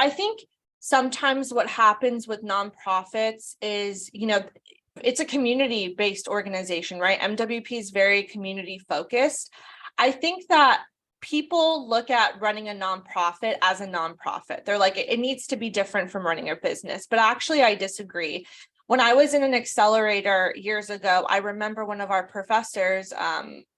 I think sometimes what happens with nonprofits is, it's a community-based organization, right? MWP is very community-focused. I think that people look at running a nonprofit as a nonprofit. They're like, it needs to be different from running a business. But actually, I disagree. When I was in an accelerator years ago, I remember one of our professors,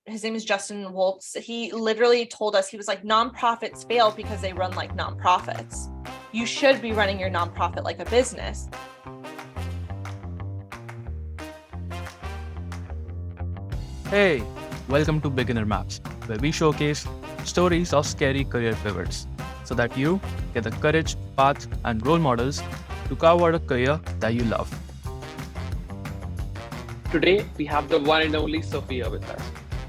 his name is Justin Woltz. He literally told us, he was like, nonprofits fail because they run like nonprofits. You should be running your nonprofit like a business. Hey, welcome to Beginner Maps, where we showcase stories of scary career pivots so that you get the courage, path, and role models to carve out a career that you love. Today, we have the one and only Sophia with us.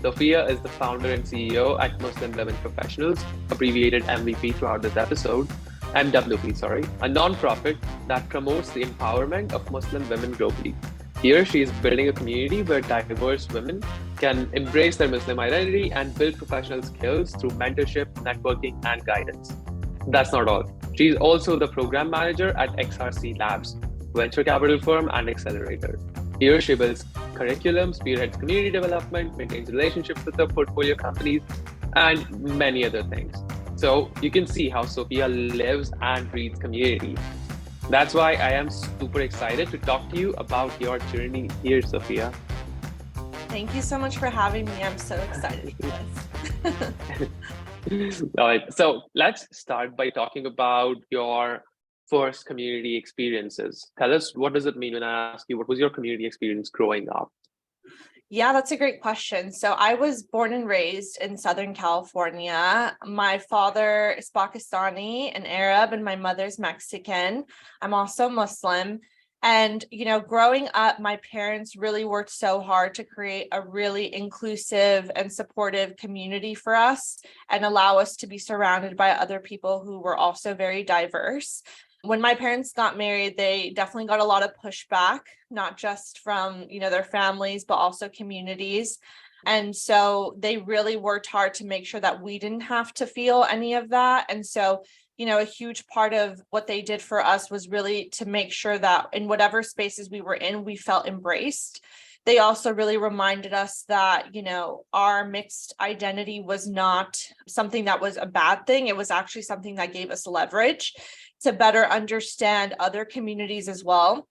Sophia is the founder and CEO at Muslim Women Professionals, abbreviated MVP throughout this episode, MWP, a non-profit that promotes the empowerment of Muslim women globally. Here, she is building a community where diverse women can embrace their Muslim identity and build professional skills through mentorship, networking, and guidance. That's not all. She is also the program manager at XRC Labs, venture capital firm and accelerator. Here, she builds curriculum, spearheads community development, maintains relationships with her portfolio companies, and many other things. So you can see how Sophia lives and breathes community. That's why I am super excited to talk to you about your journey here, Sophia. Thank you so much for having me. I'm so excited for this. All right, so let's start by talking about your first community experiences. Tell us, what does it mean when I ask you, what was your community experience growing up? Yeah, that's a great question. So I was born and raised in Southern California. My father is Pakistani and Arab, and my mother's Mexican. I'm also Muslim. And, growing up, my parents really worked so hard to create a really inclusive and supportive community for us and allow us to be surrounded by other people who were also very diverse. When my parents got married, they definitely got a lot of pushback, not just from, their families, but also communities. And so they really worked hard to make sure that we didn't have to feel any of that. And so, a huge part of what they did for us was really to make sure that in whatever spaces we were in, we felt embraced. They also really reminded us that, our mixed identity was not something that was a bad thing. It was actually something that gave us leverage to better understand other communities as well.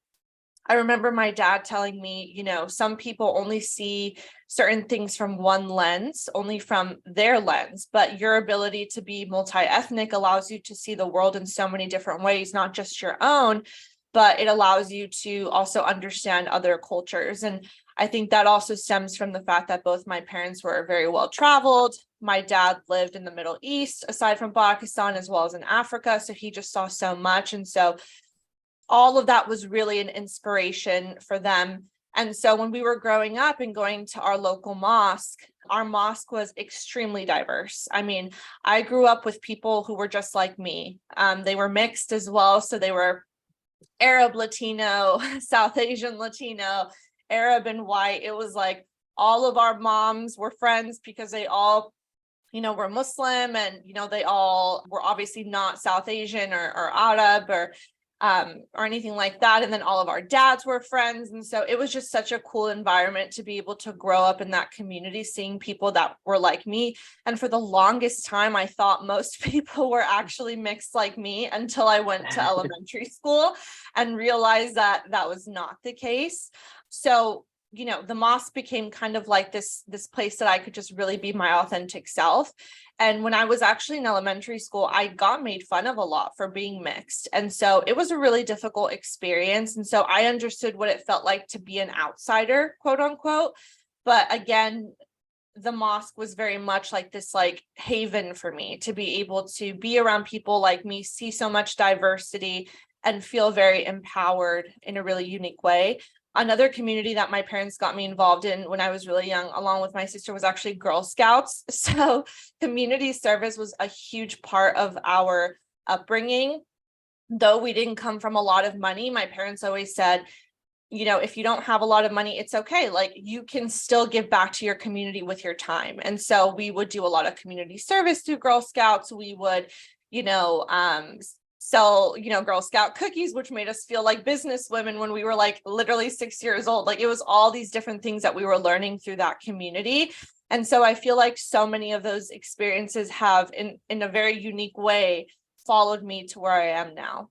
I remember my dad telling me, some people only see certain things from one lens, only from their lens, but your ability to be multi-ethnic allows you to see the world in so many different ways, not just your own, but it allows you to also understand other cultures. And I think that also stems from the fact that both my parents were very well traveled. My dad lived in the Middle East, aside from Pakistan, as well as in Africa. So he just saw so much. And so all of that was really an inspiration for them. And so when we were growing up and going to our local mosque, our mosque was extremely diverse. I mean, I grew up with people who were just like me. They were mixed as well. So they were Arab Latino, South Asian Latino, Arab and white. It was like all of our moms were friends because they all, were Muslim, and, they all were obviously not South Asian or Arab or anything like that. And then all of our dads were friends. And so it was just such a cool environment to be able to grow up in that community, seeing people that were like me. And for the longest time, I thought most people were actually mixed like me until I went to elementary school and realized that that was not the case. So, the mosque became kind of like this place that I could just really be my authentic self. And when I was actually in elementary school, I got made fun of a lot for being mixed. And so it was a really difficult experience. And so I understood what it felt like to be an outsider, quote unquote. But again, the mosque was very much like this haven for me to be able to be around people like me, see so much diversity, and feel very empowered in a really unique way. Another community that my parents got me involved in when I was really young, along with my sister, was actually Girl Scouts. So community service was a huge part of our upbringing. Though we didn't come from a lot of money, my parents always said, if you don't have a lot of money, it's okay. You can still give back to your community with your time. And so we would do a lot of community service through Girl Scouts. We would, sell, Girl Scout cookies, which made us feel like business women when we were like literally 6 years old. Like it was all these different things that we were learning through that community. And so I feel like so many of those experiences have in a very unique way followed me to where I am now.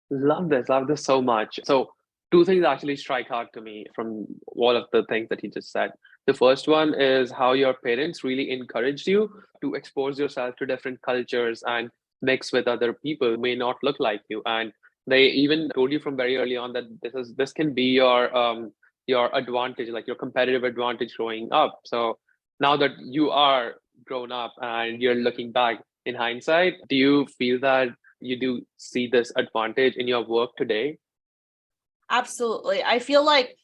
Love this so much. So two things actually strike out to me from all of the things that he just said. The first one is how your parents really encouraged you to expose yourself to different cultures and mix with other people who may not look like you. And they even told you from very early on that this can be your advantage, like your competitive advantage growing up. So now that you are grown up and you're looking back in hindsight, do you feel that you do see this advantage in your work today? Absolutely. I feel like,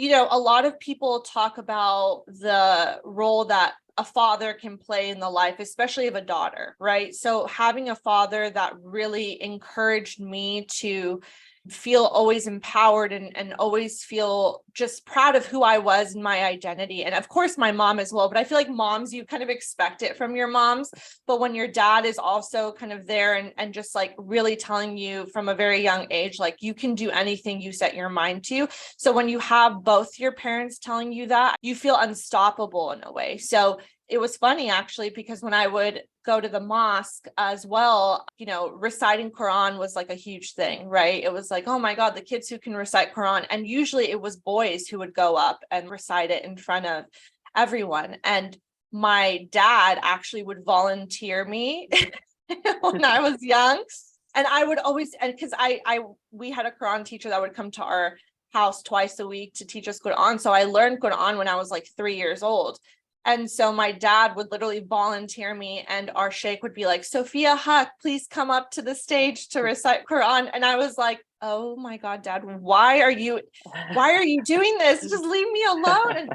a lot of people talk about the role that a father can play in the life, especially of a daughter, right? So having a father that really encouraged me to feel always empowered and always feel just proud of who I was and my identity. And of course, my mom as well. But I feel like moms, you kind of expect it from your moms. But when your dad is also kind of there and just like really telling you from a very young age, like you can do anything you set your mind to. So when you have both your parents telling you that, you feel unstoppable in a way. So it was funny actually, because when I would go to the mosque as well, reciting Quran was like a huge thing, right? It was like, oh my God, the kids who can recite Quran. And usually it was boys who would go up and recite it in front of everyone. And my dad actually would volunteer me when I was young. And I would always, and because we had a Quran teacher that would come to our house twice a week to teach us Quran. So I learned Quran when I was like 3 years old. And so my dad would literally volunteer me, and our sheikh would be like, Sophia Haq, please come up to the stage to recite Quran. And I was like, oh my God, Dad, why are you doing this? Just leave me alone. And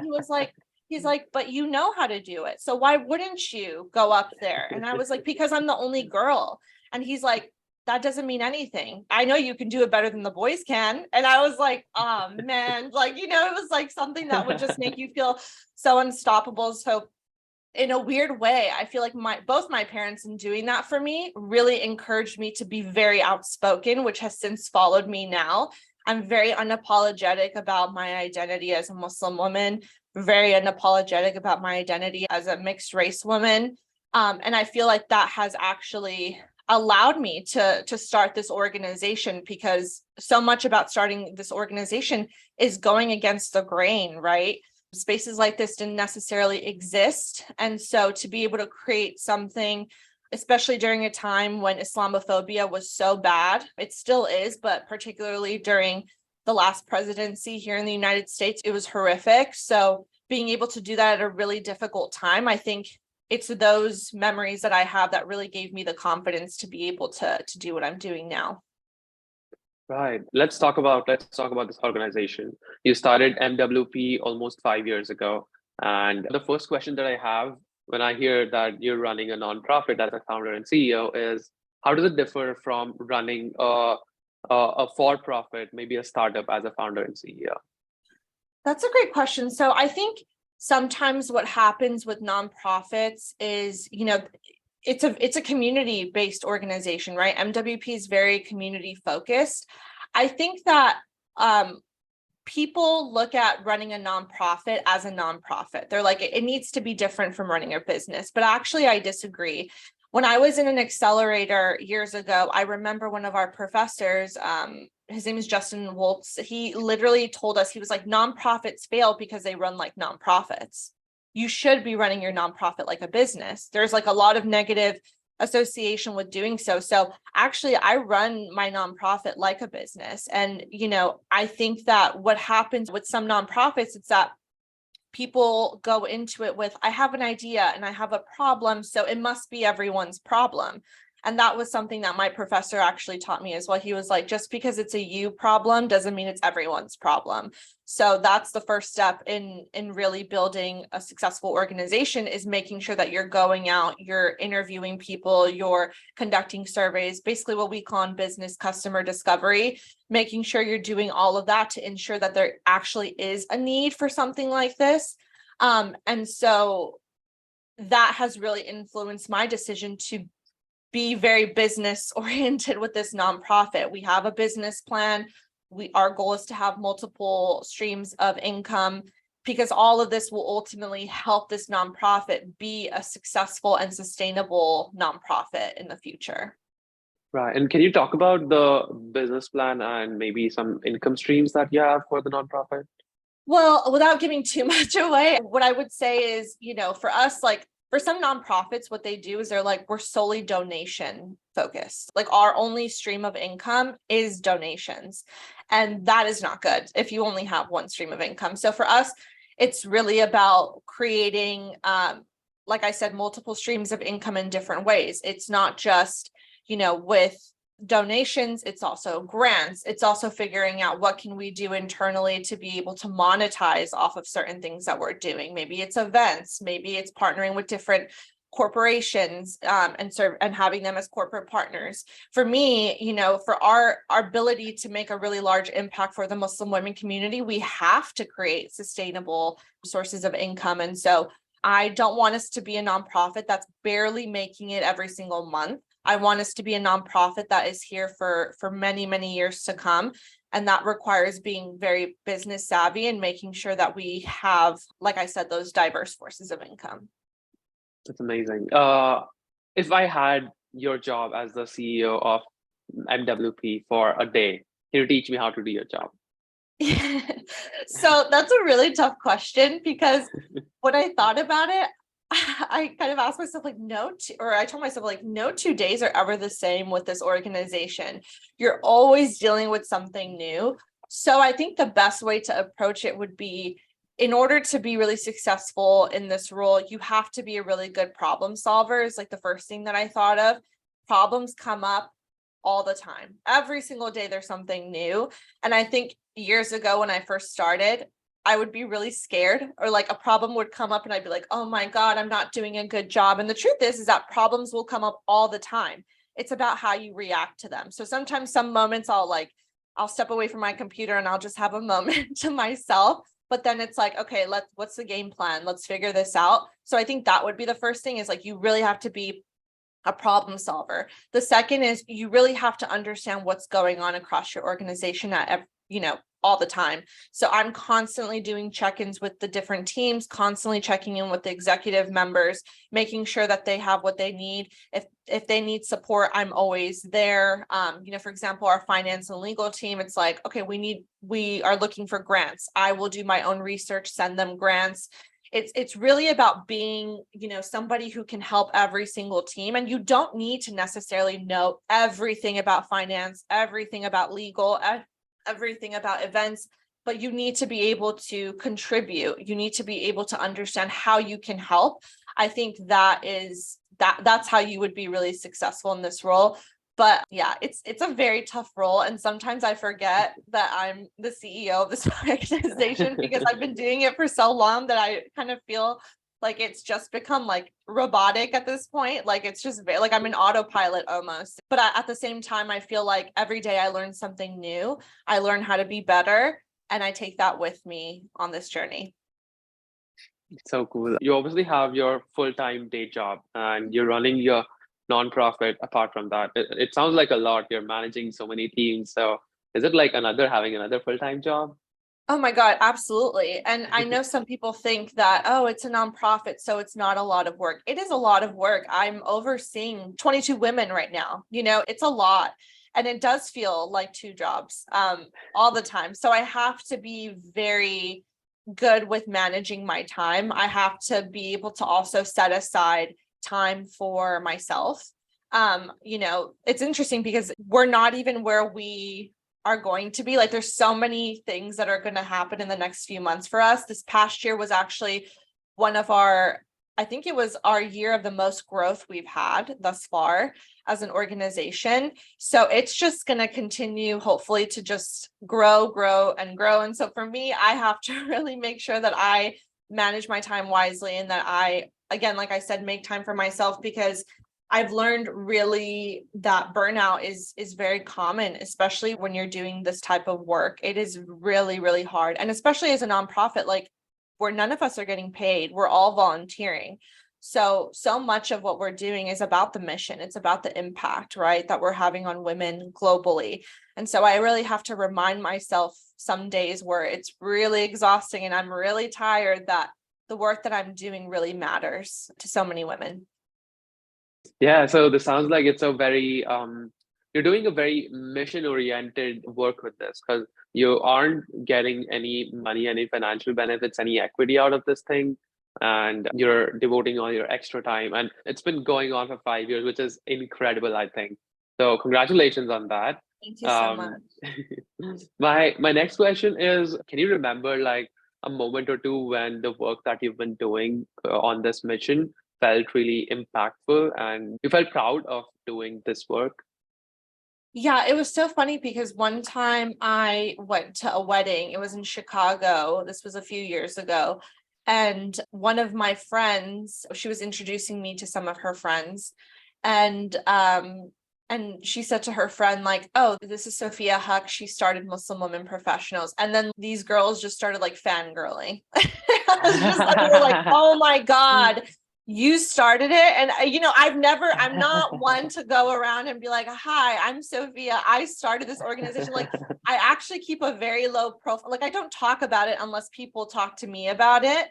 he's like, but you know how to do it. So why wouldn't you go up there? And I was like, because I'm the only girl. And he's like, that doesn't mean anything. I know you can do it better than the boys can. And I was like, oh man, like, it was like something that would just make you feel so unstoppable. So in a weird way, I feel like both my parents in doing that for me really encouraged me to be very outspoken, which has since followed me now. I'm very unapologetic about my identity as a Muslim woman, very unapologetic about my identity as a mixed race woman. And I feel like that has actually allowed me to start this organization, because so much about starting this organization is going against the grain, right? Spaces like this didn't necessarily exist. And so to be able to create something, especially during a time when Islamophobia was so bad, it still is, but particularly during the last presidency here in the United States, it was horrific. So being able to do that at a really difficult time, I think it's those memories that I have that really gave me the confidence to be able to do what I'm doing now. Right. Let's talk about this organization. You started MWP almost 5 years ago. And the first question that I have when I hear that you're running a nonprofit as a founder and CEO is, how does it differ from running a for-profit, maybe a startup as a founder and CEO? That's a great question. So I think sometimes what happens with nonprofits is, it's a community-based organization, right? MWP is very community-focused. I think that people look at running a nonprofit as a nonprofit. They're like, it needs to be different from running a business. But actually, I disagree. When I was in an accelerator years ago, I remember one of our professors, his name is Justin Woltz. He literally told us, he was like, nonprofits fail because they run like nonprofits. You should be running your nonprofit like a business. There's like a lot of negative association with doing so. So actually, I run my nonprofit like a business. And, I think that what happens with some nonprofits, it's that people go into it with, I have an idea and I have a problem, so it must be everyone's problem. And that was something that my professor actually taught me as well. He was like, just because it's a you problem doesn't mean it's everyone's problem. So that's the first step in really building a successful organization, is making sure that you're going out, you're interviewing people, you're conducting surveys, basically what we call in business customer discovery, making sure you're doing all of that to ensure that there actually is a need for something like this. And so that has really influenced my decision to be very business oriented with this nonprofit. We have a business plan. Our goal is to have multiple streams of income, because all of this will ultimately help this nonprofit be a successful and sustainable nonprofit in the future. Right. And can you talk about the business plan and maybe some income streams that you have for the nonprofit? Well, without giving too much away, what I would say is, for us, like for some nonprofits, what they do is they're like, we're solely donation focused. Like our only stream of income is donations. And that is not good if you only have one stream of income. So for us, it's really about creating, like I said, multiple streams of income in different ways. It's not just, with donations, it's also grants. It's also figuring out what can we do internally to be able to monetize off of certain things that we're doing. Maybe it's events, maybe it's partnering with different corporations and having them as corporate partners. For me, for our ability to make a really large impact for the Muslim women community, we have to create sustainable sources of income. And so I don't want us to be a nonprofit that's barely making it every single month. I want us to be a nonprofit that is here for many, many years to come. And that requires being very business savvy and making sure that we have, like I said, those diverse sources of income. That's amazing. If I had your job as the CEO of MWP for a day, can you teach me how to do your job? So that's a really tough question, because when I thought about it, I kind of asked myself like, I told myself like, no 2 days are ever the same with this organization. You're always dealing with something new. So I think the best way to approach it would be, in order to be really successful in this role, you have to be a really good problem solver is like the first thing that I thought of. Problems come up all the time. Every single day there's something new. And I think years ago when I first started, I would be really scared, or like a problem would come up and I'd be like, oh my God, I'm not doing a good job. And the truth is that problems will come up all the time. It's about how you react to them. So sometimes some moments I'll step away from my computer and I'll just have a moment to myself. But then it's like, okay, what's the game plan? Let's figure this out. So I think that would be the first thing, is like, you really have to be a problem solver. The second is you really have to understand what's going on across your organization all the time. So I'm constantly doing check-ins with the different teams, constantly checking in with the executive members, making sure that they have what they need. If they need support, I'm always there. For example, our finance and legal team, it's like, okay, we are looking for grants. I will do my own research, send them grants. It's really about being, somebody who can help every single team. And you don't need to necessarily know everything about finance, everything about legal, everything about events, but you need to be able to contribute. You need to be able to understand how you can help. I think that's how you would be really successful in this role. But yeah, it's a very tough role. And sometimes I forget that I'm the CEO of this organization because I've been doing it for so long that I kind of feel like it's just become like robotic at this point. Like it's just like I'm an autopilot almost. But at the same time, I feel like every day I learn something new. I learn how to be better, and I take that with me on this journey. So cool. You obviously have your full-time day job and you're running your nonprofit apart from that. It sounds like a lot. You're managing so many teams. So is it like having another full-time job? Oh my God, absolutely. And I know some people think that, oh, it's a nonprofit, so it's not a lot of work. It is a lot of work. I'm overseeing 22 women right now. It's a lot. And it does feel like 2 jobs all the time. So I have to be very good with managing my time. I have to be able to also set aside time for myself. It's interesting because we're not even where we are going to be. Like there's so many things that are going to happen in the next few months for us. This past year was actually I think it was our year of the most growth we've had thus far as an organization. So it's just going to continue, hopefully, to just grow and grow. And so for me, I have to really make sure that I manage my time wisely and that I, again, like I said, make time for myself, because I've learned really that burnout is very common, especially when you're doing this type of work. It is really, really hard. And especially as a nonprofit, like where none of us are getting paid, we're all volunteering. So much of what we're doing is about the mission. It's about the impact, right, that we're having on women globally. And so I really have to remind myself some days where it's really exhausting and I'm really tired that the work that I'm doing really matters to so many women. Yeah, so this sounds like it's a very you're doing a very mission-oriented work with this, because you aren't getting any money, any financial benefits, any equity out of this thing, and you're devoting all your extra time. And it's been going on for 5 years, which is incredible, I think. So congratulations on that. Thank you so much. My next question is, can you remember like a moment or two when the work that you've been doing on this mission felt really impactful and you felt proud of doing this work? Yeah, it was so funny because one time I went to a wedding. It was in Chicago. This was a few years ago. And one of my friends, she was introducing me to some of her friends. And she said to her friend, like, oh, this is Sophia Haq. She started Muslim Women Professionals. And then these girls just started like fangirling. I was just like, they were like, oh my God, you started it. And I'm not one to go around and be like, hi, I'm Sophia, I started this organization. Like, I actually keep a very low profile. Like, I don't talk about it unless people talk to me about it.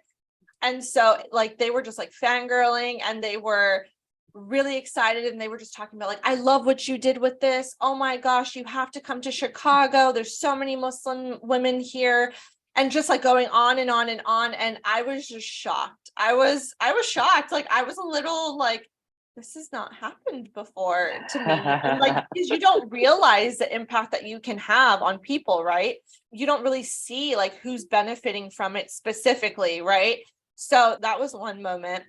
And so like, they were just like fangirling and they were really excited. And they were just talking about like, I love what you did with this. Oh my gosh, you have to come to Chicago. There's so many Muslim women here. And just like going on and on and on. And I was just shocked. I was shocked. Like, I was a little like, this has not happened before to me. And like, because you don't realize the impact that you can have on people, right? You don't really see like who's benefiting from it specifically, right? So that was one moment.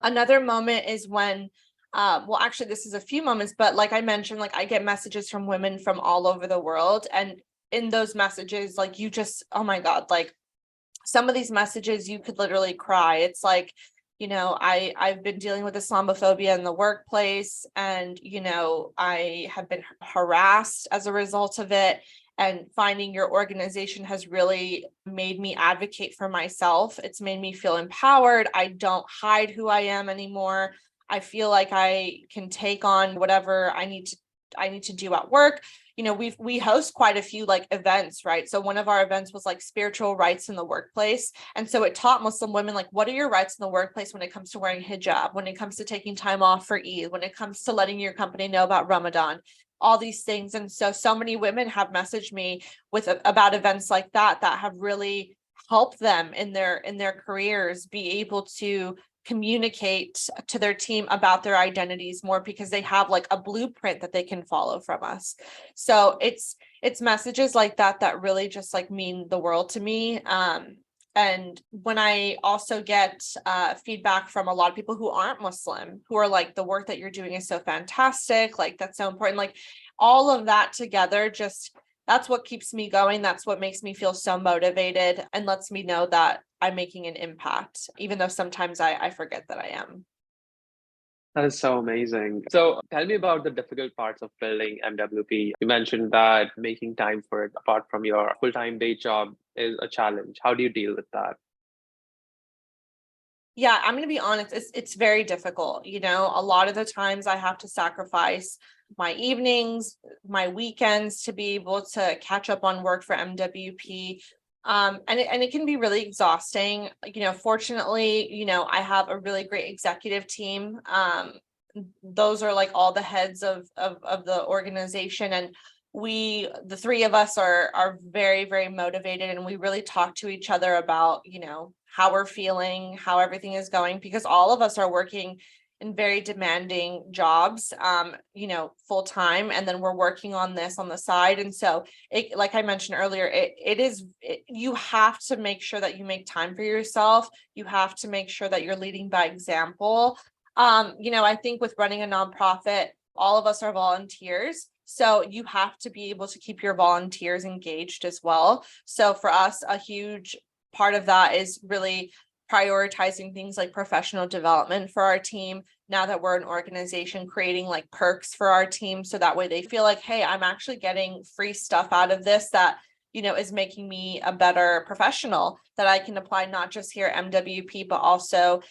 Another moment is when, well, actually, this is a few moments, but like I mentioned, like I get messages from women from all over the world. And in those messages, like you just, oh my God, like some of these messages, you could literally cry. It's like, I've been dealing with Islamophobia in the workplace and, I have been harassed as a result of it. And finding your organization has really made me advocate for myself. It's made me feel empowered. I don't hide who I am anymore. I feel like I can take on whatever I need to do at work. We host quite a few like events, right? So one of our events was like spiritual rights in the workplace. And so it taught Muslim women, like, what are your rights in the workplace when it comes to wearing hijab, when it comes to taking time off for Eid, when it comes to letting your company know about Ramadan, all these things. And so many women have messaged me about events like that have really helped them in their careers be able to communicate to their team about their identities more because they have like a blueprint that they can follow from us. So it's messages like that really just like mean the world to me. And when I also get feedback from a lot of people who aren't Muslim, who are like, the work that you're doing is so fantastic, like that's so important, like all of that together, just that's what keeps me going. That's what makes me feel so motivated and lets me know that I'm making an impact, even though sometimes I forget that I am. That is so amazing. So tell me about the difficult parts of building MWP. You mentioned that making time for it apart from your full-time day job is a challenge. How do you deal with that? Yeah, I'm going to be honest. It's very difficult. A lot of the times I have to sacrifice my evenings, my weekends to be able to catch up on work for MWP. And it can be really exhausting. Fortunately, I have a really great executive team. Those are like all the heads of the organization. And the three of us are very, very motivated. And we really talk to each other about, how we're feeling, how everything is going, because all of us are working in very demanding jobs, full time. And then we're working on this on the side. And so like I mentioned earlier, you have to make sure that you make time for yourself. You have to make sure that you're leading by example. I think with running a nonprofit, all of us are volunteers. So you have to be able to keep your volunteers engaged as well. So for us, a huge part of that is really prioritizing things like professional development for our team. Now that we're an organization, creating like perks for our team. So that way they feel like, hey, I'm actually getting free stuff out of this that is making me a better professional that I can apply not just here at MWP, but also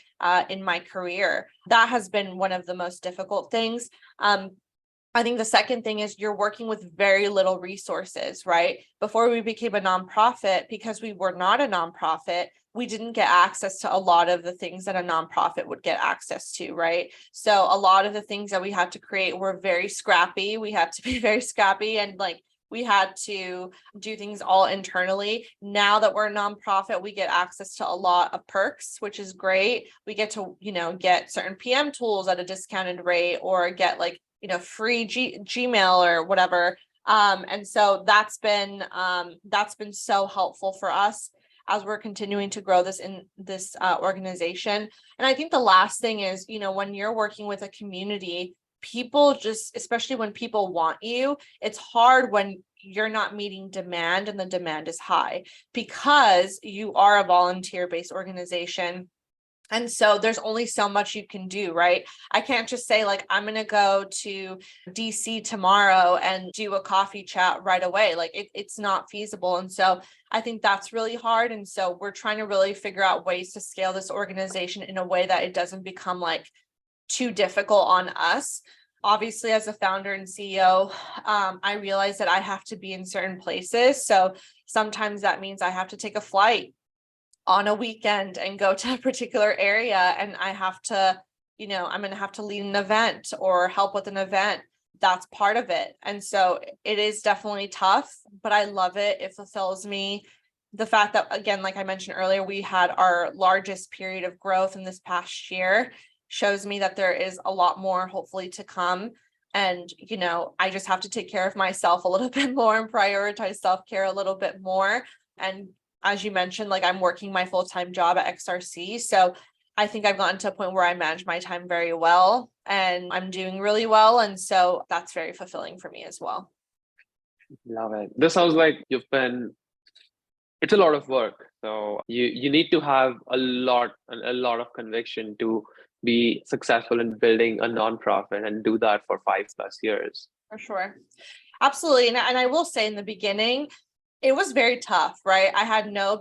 in my career. That has been one of the most difficult things. I think the second thing is you're working with very little resources, right? Before we became a nonprofit, because we were not a nonprofit, we didn't get access to a lot of the things that a nonprofit would get access to, right? So a lot of the things that we had to create were very scrappy. We had to be very scrappy, and we had to do things all internally. Now that we're a nonprofit, we get access to a lot of perks, which is great. We get to, get certain PM tools at a discounted rate, or get free Gmail or whatever. And so that's been so helpful for us as we're continuing to grow this in this organization. And I think the last thing is, when you're working with a community, people just, especially when people want you, it's hard when you're not meeting demand and the demand is high, because you are a volunteer-based organization. And so there's only so much you can do, right? I can't just say I'm going to go to DC tomorrow and do a coffee chat right away. It's not feasible. And so I think that's really hard. And so we're trying to really figure out ways to scale this organization in a way that it doesn't become too difficult on us. Obviously, as a founder and CEO, I realize that I have to be in certain places. So sometimes that means I have to take a flight on a weekend and go to a particular area, and I have to, I'm going to have to lead an event or help with an event. That's part of it. And so it is definitely tough, but I love it. It fulfills me. The fact that, again, like I mentioned earlier, we had our largest period of growth in this past year shows me that there is a lot more hopefully to come. And, I just have to take care of myself a little bit more and prioritize self-care a little bit more. And as you mentioned, I'm working my full-time job at XRC. So I think I've gotten to a point where I manage my time very well and I'm doing really well. And so that's very fulfilling for me as well. Love it. This sounds like it's a lot of work. So you need to have a lot of conviction to be successful in building a nonprofit and do that for 5+ years. For sure. Absolutely. And I will say in the beginning, it was very tough, right? I had no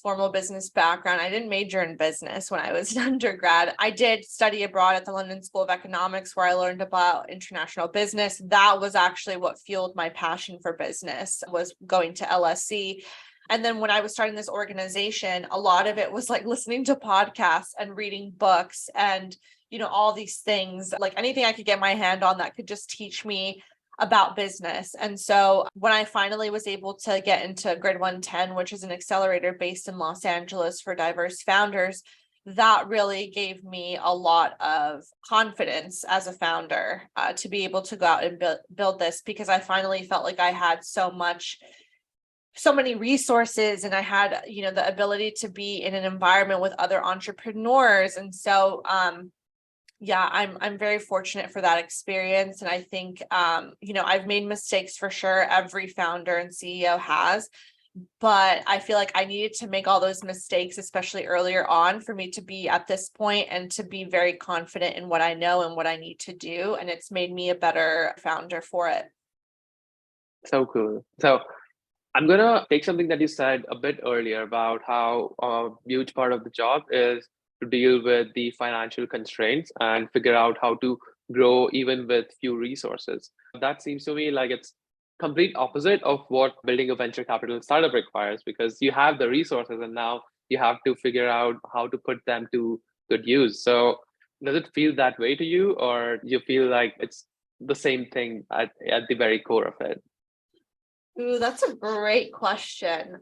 formal business background. I didn't major in business when I was an undergrad. I did study abroad at the London School of Economics, where I learned about international business. That was actually what fueled my passion for business, was going to LSE. And then when I was starting this organization, a lot of it was listening to podcasts and reading books and, all these things, anything I could get my hand on that could just teach me about business. And so when I finally was able to get into Grid 110, which is an accelerator based in Los Angeles for diverse founders, that really gave me a lot of confidence as a founder to be able to go out and build this, because I finally felt like I had so many resources, and I had, the ability to be in an environment with other entrepreneurs. And so, I'm very fortunate for that experience. And I think, I've made mistakes for sure. Every founder and CEO has, but I feel like I needed to make all those mistakes, especially earlier on, for me to be at this point and to be very confident in what I know and what I need to do. And it's made me a better founder for it. So cool. So I'm going to take something that you said a bit earlier about how a huge part of the job is to deal with the financial constraints and figure out how to grow even with few resources. That seems to me like it's complete opposite of what building a venture capital startup requires, because you have the resources and now you have to figure out how to put them to good use. So does it feel that way to you, or you feel like it's the same thing at the very core of it? Ooh, that's a great question.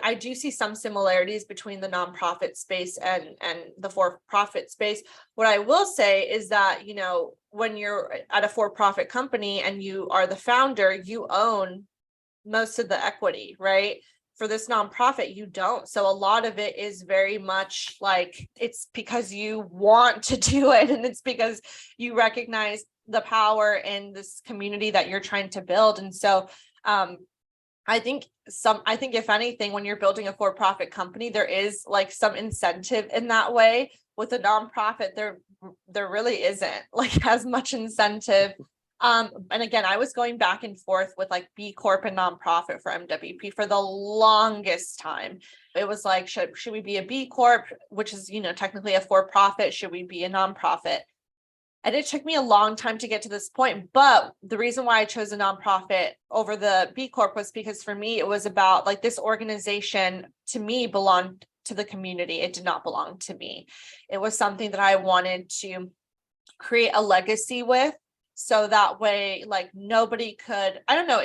I do see some similarities between the nonprofit space and the for-profit space. What I will say is that, when you're at a for-profit company and you are the founder, you own most of the equity, right? For this nonprofit, you don't. So a lot of it is very much it's because you want to do it, and it's because you recognize the power in this community that you're trying to build. And so, I think if anything, when you're building a for-profit company, there is some incentive in that way. With a nonprofit, there really isn't as much incentive And again, I was going back and forth with like B Corp and nonprofit for MWP for the longest time. It was like, should we be a B Corp, which is, technically a for-profit? Should we be a nonprofit? And it took me a long time to get to this point. But the reason why I chose a nonprofit over the B Corp was because for me, it was about like this organization to me belonged to the community. It did not belong to me. It was something that I wanted to create a legacy with. So that way, like nobody could, I don't know,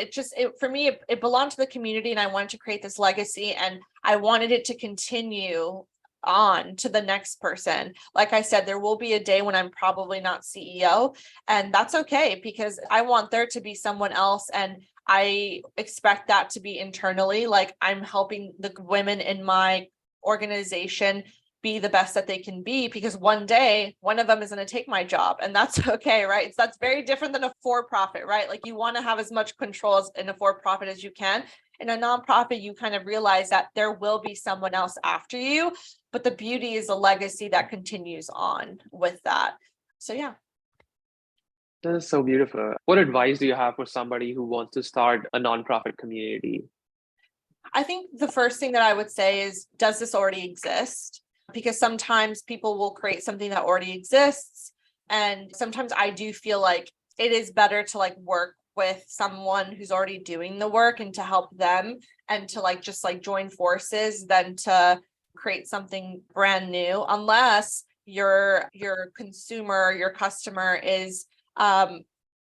for me, it belonged to the community and I wanted to create this legacy and I wanted it to continue on to the next person. Like I said, there will be a day when I'm probably not CEO, and that's okay because I want there to be someone else. And I expect that to be internally, like I'm helping the women in my organization be the best that they can be, because one day one of them is going to take my job and that's okay, right? That's very different than a for-profit, right? Like you want to have as much control as in a for-profit as you can. In a nonprofit, you kind of realize that there will be someone else after you, but the beauty is a legacy that continues on with that. So yeah. That is so beautiful. What advice do you have for somebody who wants to start a nonprofit community? I think the first thing that I would say is, does this already exist? Because sometimes people will create something that already exists. And sometimes I do feel like it is better to like work with someone who's already doing the work and to help them and to like just like join forces than to create something brand new, unless your consumer, your customer is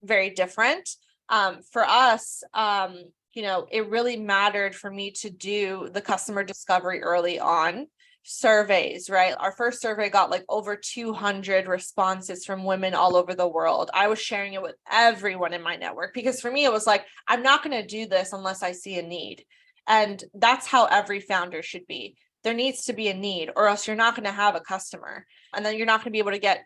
very different. For us, it really mattered for me to do the customer discovery early on. Surveys, right? Our first survey got like over 200 responses from women all over the world. I was sharing it with everyone in my network because for me, it was like, I'm not going to do this unless I see a need. And that's how every founder should be. There needs to be a need, or else you're not going to have a customer. And then you're not going to be able to get,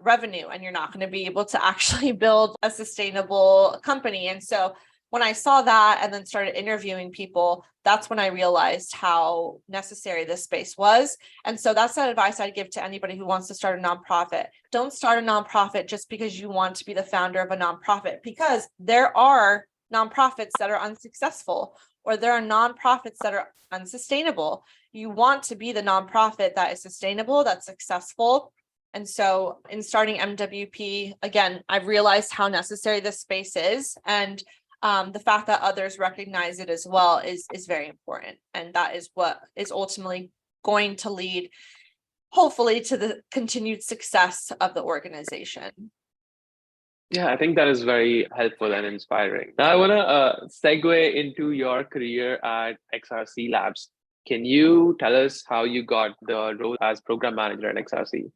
revenue, and you're not going to be able to actually build a sustainable company. And so when I saw that and then started interviewing people, that's when I realized how necessary this space was. And so that's the advice I'd give to anybody who wants to start a nonprofit. Don't start a nonprofit just because you want to be the founder of a nonprofit, because there are nonprofits that are unsuccessful, or there are nonprofits that are unsustainable. You want to be the nonprofit that is sustainable, that's successful. And so in starting MWP, again, I've realized how necessary this space is. And the fact that others recognize it as well is very important. And that is what is ultimately going to lead, hopefully, to the continued success of the organization. Yeah, I think that is very helpful and inspiring. Now I want to segue into your career at XRC Labs. Can you tell us how you got the role as program manager at XRC?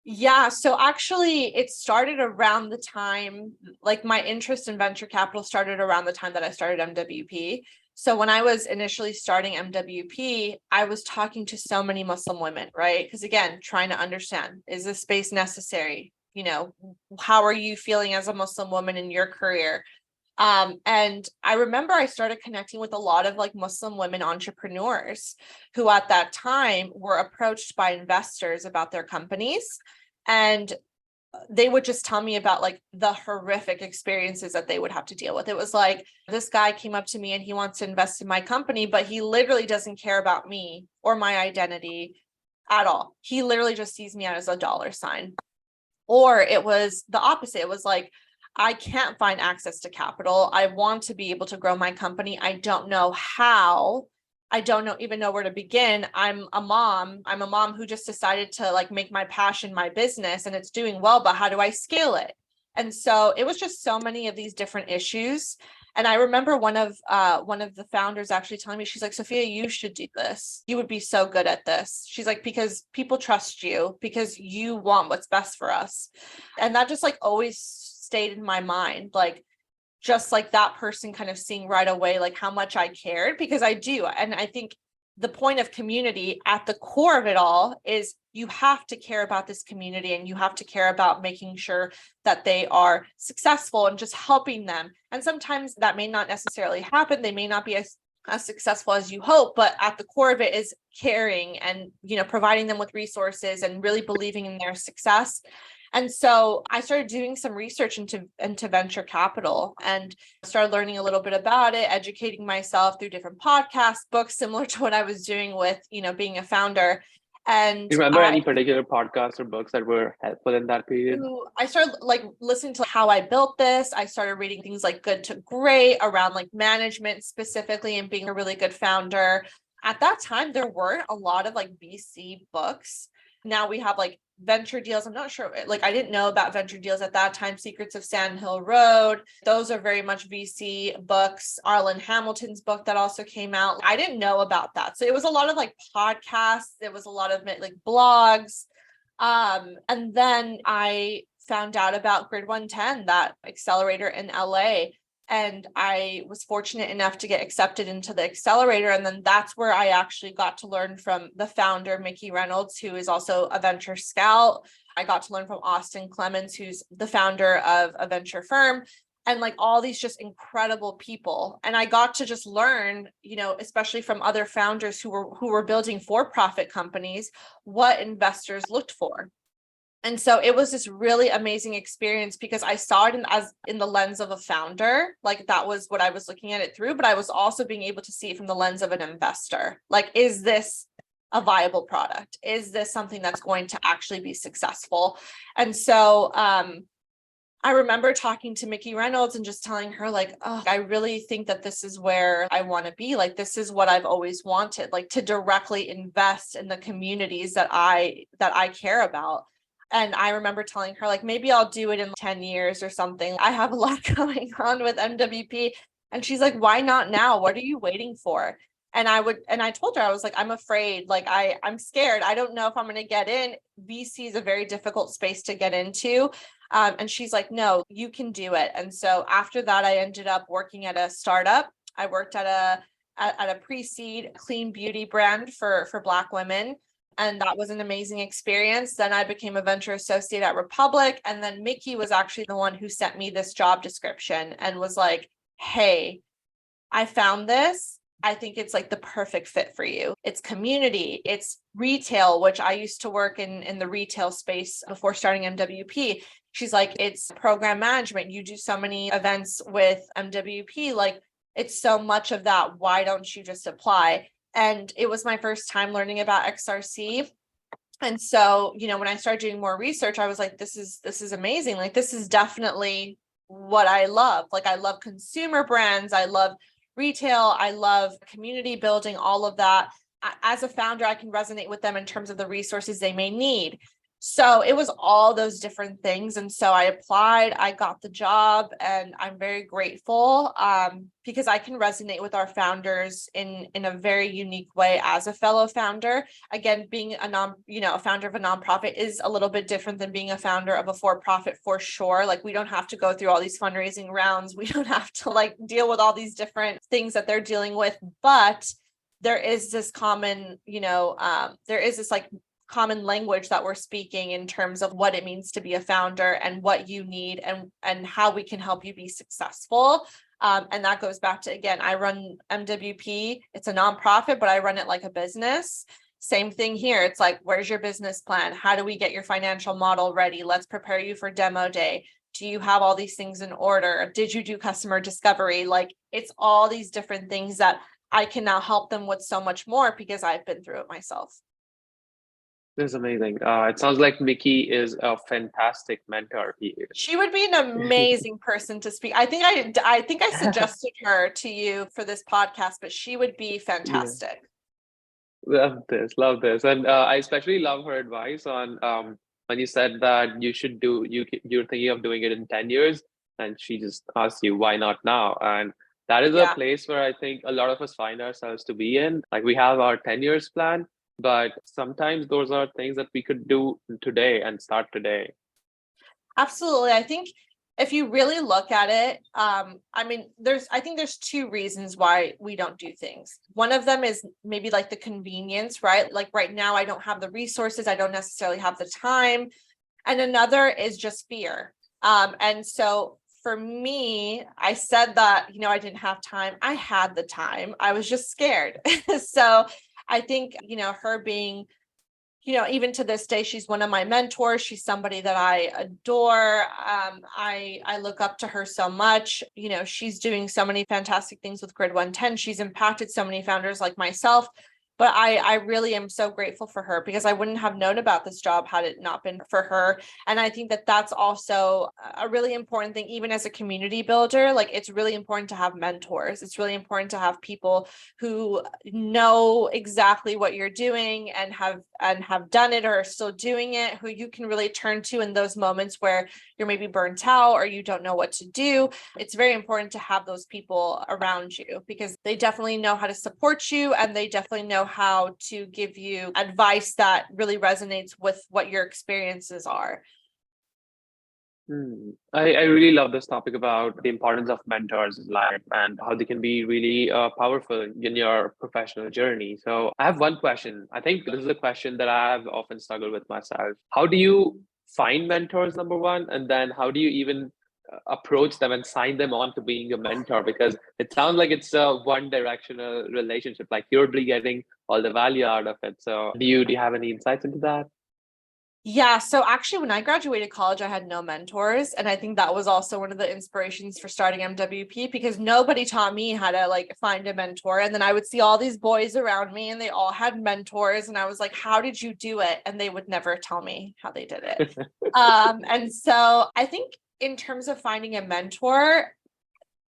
Yeah, so actually it started around the time, like my interest in venture capital started around the time that I started MWP. So when I was initially starting MWP, I was talking to so many Muslim women, right? Because again, trying to understand, is this space necessary? How are you feeling as a Muslim woman in your career? And I remember I started connecting with a lot of like Muslim women entrepreneurs who at that time were approached by investors about their companies. And they would just tell me about like the horrific experiences that they would have to deal with. It was like, this guy came up to me and he wants to invest in my company, but he literally doesn't care about me or my identity at all. He literally just sees me as a dollar sign. Or it was the opposite. It was like, I can't find access to capital. I want to be able to grow my company. I don't know how. I don't even know where to begin. I'm a mom who just decided to like make my passion my business, and it's doing well, but how do I scale it? And so it was just so many of these different issues. And I remember one of the founders actually telling me, she's like, Sophia, you should do this. You would be so good at this. She's like, because people trust you, because you want what's best for us. And that just like always stayed in my mind, like just like that person kind of seeing right away like how much I cared, because I do. And I think the point of community at the core of it all is you have to care about this community, and you have to care about making sure that they are successful and just helping them. And sometimes that may not necessarily happen. They may not be as successful as you hope, but at the core of it is caring and, providing them with resources and really believing in their success. And so I started doing some research into venture capital and started learning a little bit about it, educating myself through different podcasts, books, similar to what I was doing with, being a founder. And You remember any particular podcasts or books that were helpful in that period? I started listening to how I built this. I started reading things like Good to Great around management specifically and being a really good founder. At that time, there weren't a lot of VC books. Now we have venture deals. I'm not sure, I didn't know about venture deals at that time. Secrets of Sand Hill Road. Those are very much VC books. Arlen Hamilton's book that also came out. I didn't know about that. So it was a lot of podcasts. It was a lot of blogs. And then I found out about Grid 110, that accelerator in LA. And I was fortunate enough to get accepted into the accelerator. And then that's where I actually got to learn from the founder, Mickey Reynolds, who is also a venture scout. I got to learn from Austin Clemens, who's the founder of a venture firm, and all these just incredible people. And I got to just learn, especially from other founders who were building for-profit companies, what investors looked for. And so it was this really amazing experience because I saw it in the lens of a founder. That was what I was looking at it through, but I was also being able to see it from the lens of an investor. Is this a viable product? Is this something that's going to actually be successful? And so I remember talking to Mickey Reynolds and just telling her I really think that this is where I want to be. This is what I've always wanted, to directly invest in the communities that I care about. And I remember telling her, maybe I'll do it in 10 years or something. I have a lot going on with MWP. And she's like, why not now? What are you waiting for? And I told her, I was I'm afraid, I'm scared. I don't know if I'm going to get in. VC is a very difficult space to get into. And she's like, no, you can do it. And so after that, I ended up working at a startup. I worked at a pre-seed clean beauty brand for Black women. And that was an amazing experience. Then I became a venture associate at Republic. And then Mickey was actually the one who sent me this job description and was like, hey, I found this. I think it's the perfect fit for you. It's community, it's retail, which I used to work in the retail space before starting MWP. She's like, it's program management. You do so many events with MWP. It's so much of that. Why don't you just apply? And it was my first time learning about XRC. And so, when I started doing more research, I was like, this is amazing. This is definitely what I love. I love consumer brands. I love retail. I love community building, all of that. As a founder, I can resonate with them in terms of the resources they may need. So it was all those different things. And so I applied, I got the job, and I'm very grateful because I can resonate with our founders in a very unique way as a fellow founder. Again, being a founder of a nonprofit is a little bit different than being a founder of a for-profit for sure. We don't have to go through all these fundraising rounds. We don't have to deal with all these different things that they're dealing with, but there is this common, common language that we're speaking in terms of what it means to be a founder and what you need and how we can help you be successful. And that goes back to, again, I run MWP. It's a nonprofit, but I run it like a business. Same thing here. It's where's your business plan? How do we get your financial model ready? Let's prepare you for demo day. Do you have all these things in order? Did you do customer discovery? It's all these different things that I can now help them with so much more because I've been through it myself. This is amazing. It sounds like Mickey is a fantastic mentor. She would be an amazing person to speak. I think I suggested her to you for this podcast, but she would be fantastic. Yeah. Love this. And I especially love her advice on when you said that you're thinking of doing it in 10 years, and she just asked you, why not now? And that is a place where I think a lot of us find ourselves to be in. We have our 10 years plan, but sometimes those are things that we could do today and start today. Absolutely. I think if you really look at it, I think there's two reasons why we don't do things. One of them is maybe the convenience, right? Right now, I don't have the resources. I don't necessarily have the time. And another is just fear. And so for me, I said that, I didn't have time. I had the time. I was just scared. So I think, her being, even to this day, she's one of my mentors. She's somebody that I adore. I look up to her so much. She's doing so many fantastic things with Grid 110. She's impacted so many founders like myself. But I really am so grateful for her, because I wouldn't have known about this job had it not been for her. And I think that that's also a really important thing, even as a community builder. Like, it's really important to have mentors. It's really important to have people who know exactly what you're doing and have done it or are still doing it, who you can really turn to in those moments where you're maybe burnt out or you don't know what to do. It's very important to have those people around you, because they definitely know how to support you, and they definitely know how to give you advice that really resonates with what your experiences are. I really love this topic about the importance of mentors in life and how they can be really powerful in your professional journey. So I have one question. I think this is a question that I've often struggled with myself. How do you find mentors, number one? And then how do you even approach them and sign them on to being a mentor? Because it sounds like it's a one directional relationship, like you're really getting all the value out of it. So do you have any insights into that? Yeah, so actually, when I graduated college, I had no mentors. And I think that was also one of the inspirations for starting MWP, because nobody taught me how to find a mentor. And then I would see all these boys around me and they all had mentors. And I was like, how did you do it? And they would never tell me how they did it. And so I think in terms of finding a mentor,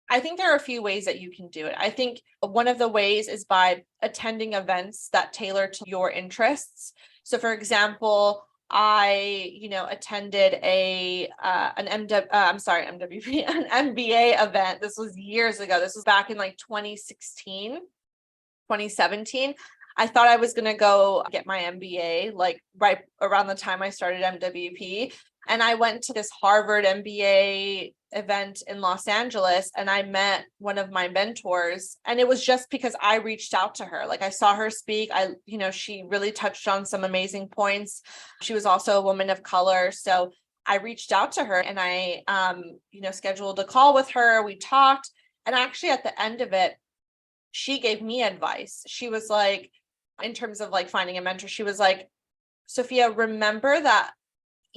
I think there are a few ways that you can do it. I think one of the ways is by attending events that tailor to your interests. So for example, I, attended an MWP, an MBA event. This was years ago. This was back in 2016, 2017. I thought I was going to go get my MBA right around the time I started MWP. And I went to this Harvard MBA event in Los Angeles, and I met one of my mentors. And it was just because I reached out to her. I saw her speak. She really touched on some amazing points. She was also a woman of color. So I reached out to her and I, scheduled a call with her. We talked. And actually at the end of it, she gave me advice. She was like, in terms of finding a mentor, she was like, Sophia, remember that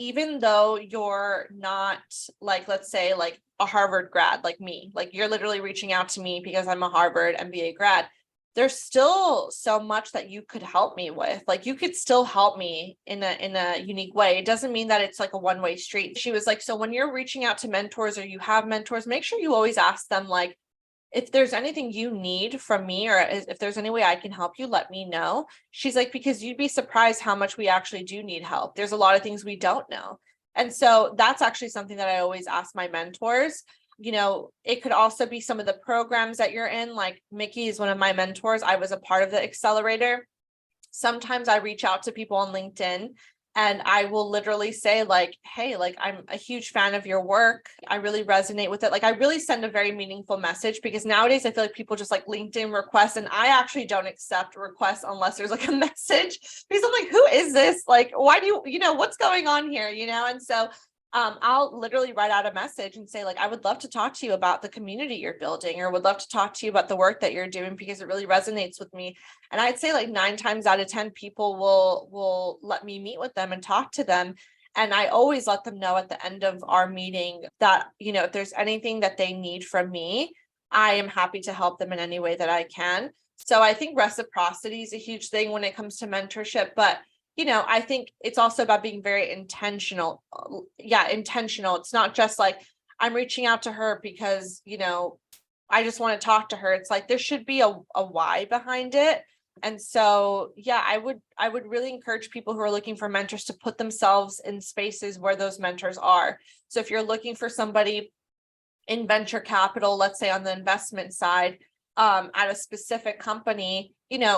even though you're not let's say a Harvard grad like me, you're literally reaching out to me because I'm a Harvard MBA grad, there's still so much that you could help me with. You could still help me in a unique way. It doesn't mean that it's a one-way street. She was like, so when you're reaching out to mentors or you have mentors, make sure you always ask them if there's anything you need from me, or if there's any way I can help you, let me know. She's like, because you'd be surprised how much we actually do need help. There's a lot of things we don't know. And so that's actually something that I always ask my mentors. It could also be some of the programs that you're in. Mickey is one of my mentors. I was a part of the accelerator. Sometimes I reach out to people on LinkedIn and I will literally say hey, I'm a huge fan of your work. I really resonate with it. I really send a very meaningful message, because nowadays I feel like people just LinkedIn requests, and I actually don't accept requests unless there's a message, because I'm like, who is this? Why do you, what's going on here? And so I'll literally write out a message and say I would love to talk to you about the community you're building, or would love to talk to you about the work that you're doing, because it really resonates with me. And I'd say 9 times out of 10 people will let me meet with them and talk to them. And I always let them know at the end of our meeting that, if there's anything that they need from me, I am happy to help them in any way that I can. So I think reciprocity is a huge thing when it comes to mentorship, but I think it's also about being very intentional. Yeah, intentional. It's not just I'm reaching out to her because, I just want to talk to her. It's there should be a why behind it. And so, yeah, I would really encourage people who are looking for mentors to put themselves in spaces where those mentors are. So if you're looking for somebody in venture capital, let's say on the investment side, at a specific company,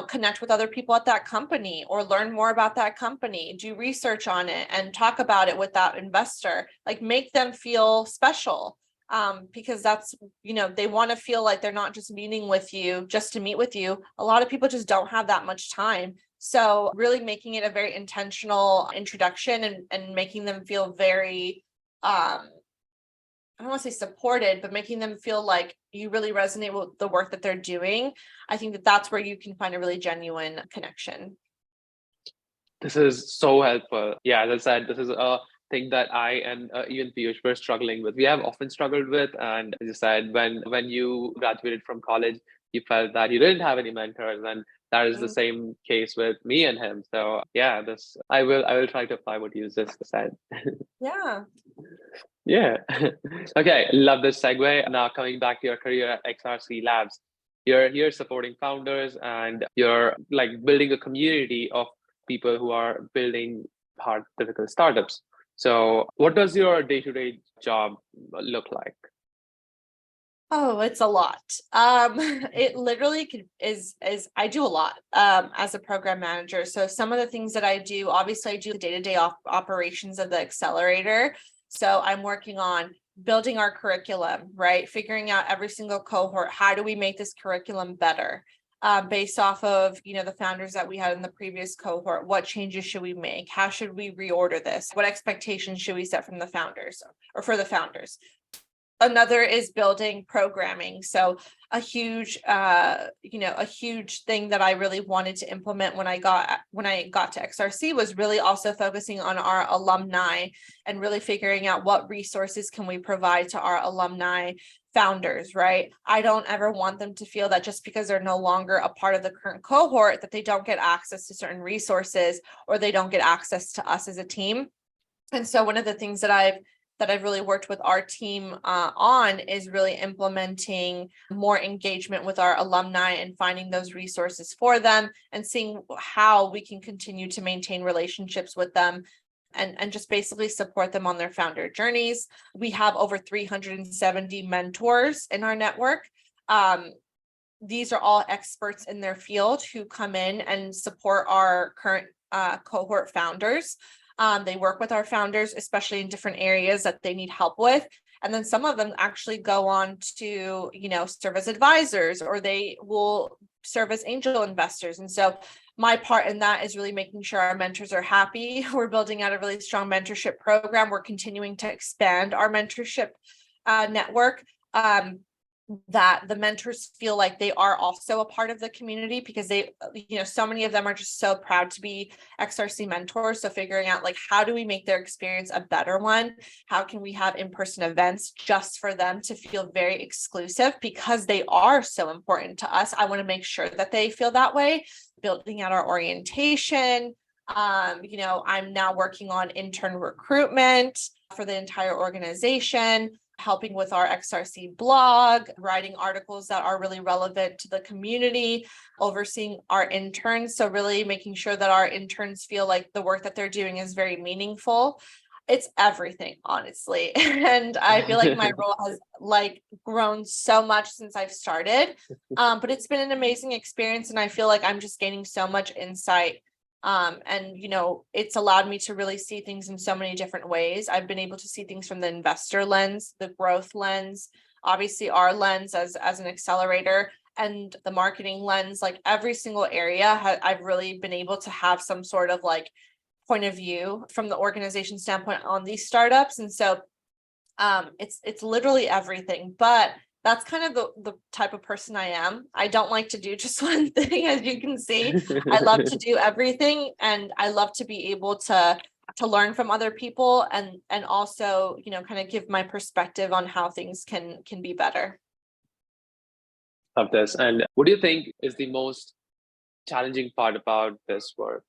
connect with other people at that company, or learn more about that company, do research on it and talk about it with that investor. Make them feel special, because that's, they want to feel like they're not just meeting with you just to meet with you. A lot of people just don't have that much time. So really making it a very intentional introduction and making them feel very, I don't want to say supported, but making them feel like you really resonate with the work that they're doing. I think that that's where you can find a really genuine connection. This is so helpful. Yeah, as I said, this is a thing that I and even Piyush were struggling with. We have often struggled with, and as you said, when you graduated from college, you felt that you didn't have any mentors, and that is the Mm. same case with me and him. So yeah, this I will try to apply what you just said. Yeah. Yeah. Okay, love this segue. Now coming back to your career at XRC Labs, you're here supporting founders and you're like building a community of people who are building hard, difficult startups. So what does your day-to-day job look like? Oh, it's a lot. It literally is I do a lot as a program manager. So some of the things that I do, obviously I do the day-to-day operations of the accelerator. So I'm working on building our curriculum, right? Figuring out every single cohort, how do we make this curriculum better? Based off of, the founders that we had in the previous cohort, what changes should we make? How should we reorder this? What expectations should we set from the founders or for the founders? Another is building programming. So a huge thing that I really wanted to implement when I got to XRC was really also focusing on our alumni and really figuring out what resources can we provide to our alumni founders, right? I don't ever want them to feel that just because they're no longer a part of the current cohort that they don't get access to certain resources or they don't get access to us as a team. And so one of the things that I've really worked with our team on is really implementing more engagement with our alumni and finding those resources for them and seeing how we can continue to maintain relationships with them and just basically support them on their founder journeys. We have over 370 mentors in our network. These are all experts in their field who come in and support our current cohort founders. They work with our founders, especially in different areas that they need help with. And then some of them actually go on to, serve as advisors, or they will serve as angel investors. And so my part in that is really making sure our mentors are happy. We're building out a really strong mentorship program. We're continuing to expand our mentorship network. That the mentors feel like they are also a part of the community because they, so many of them are just so proud to be XRC mentors. So figuring out like, how do we make their experience a better one? How can we have in-person events just for them to feel very exclusive because they are so important to us? I want to make sure that they feel that way. Building out our orientation. I'm now working on intern recruitment for the entire organization, helping with our XRC blog, writing articles that are really relevant to the community, overseeing our interns. So really making sure that our interns feel like the work that they're doing is very meaningful. It's everything, honestly. And I feel like my role has grown so much since I've started. But it's been an amazing experience. And I feel like I'm just gaining so much insight. And it's allowed me to really see things in so many different ways. I've been able to see things from the investor lens, the growth lens, obviously our lens as an accelerator, and the marketing lens. Like every single area, I've really been able to have some sort of point of view from the organization standpoint on these startups. And so it's literally everything, but that's kind of the type of person I am. I don't like to do just one thing, as you can see. I love to do everything, and I love to be able to learn from other people and also, kind of give my perspective on how things can be better. Of this. And what do you think is the most challenging part about this work?